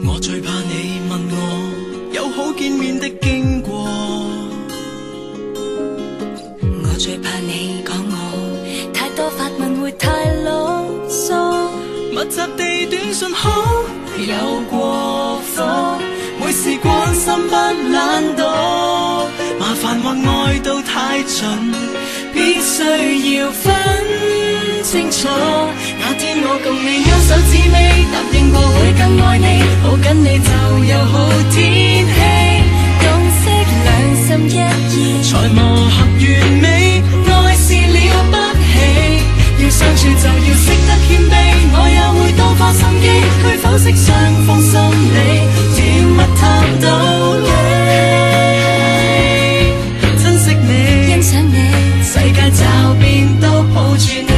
我最怕你問我有好見面的經過，我最怕你講我太多發問會太囉嗦，密集地短信好有過火，每事關心不懶惰，麻煩或愛到太盡，必須要分清楚。那天我共你勾手指尾，答應過會更愛你，抱緊你就有好天氣，共識兩心一意，才磨合完美，愛是了不起，要相處就要識得謙卑，我也會多花心機去剖析雙方心理，甜蜜談道理，珍惜你，欣賞你，世界驟變都抱住你。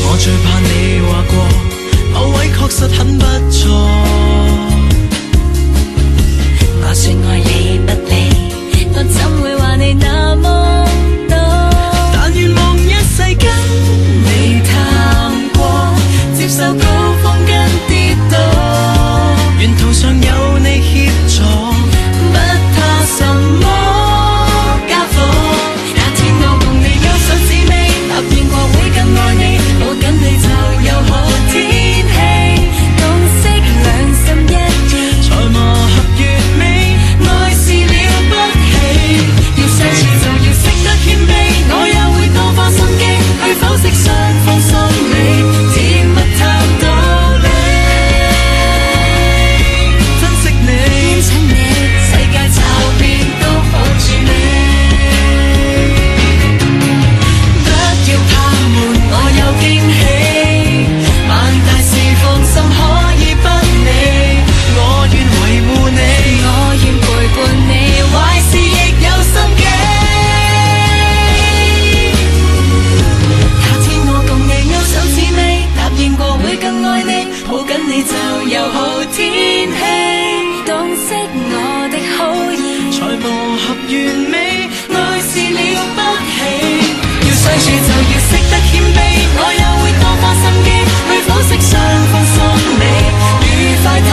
我最怕你話過某位確實很不錯，我說愛你不理，我怎會話你那麼多？但願望一世跟你談過，接受高峰跟跌倒，沿途上有你協助，不怕什麼家伙。那天我共你勾手指尾，答應過會更愛你，抱緊你就有好天氣，共識兩心一意，才磨合完美，愛是了不起，要相處就要識得謙卑，我也會多花心機去剖析雙方心理，甜蜜談道理，珍惜你，欣賞你，世界驟變都抱住你，不要怕悶，我有驚喜，萬大事放心可以不理，我願維護你，我願陪伴你，壞事亦有心機。那天我共你勾手指尾，答應過會更愛你，抱緊你就有好天氣，洞悉我的好意，才磨合完美，愛是了不起，要相處就要識得謙卑，我也會多花心機去剖析雙方心理，愉快他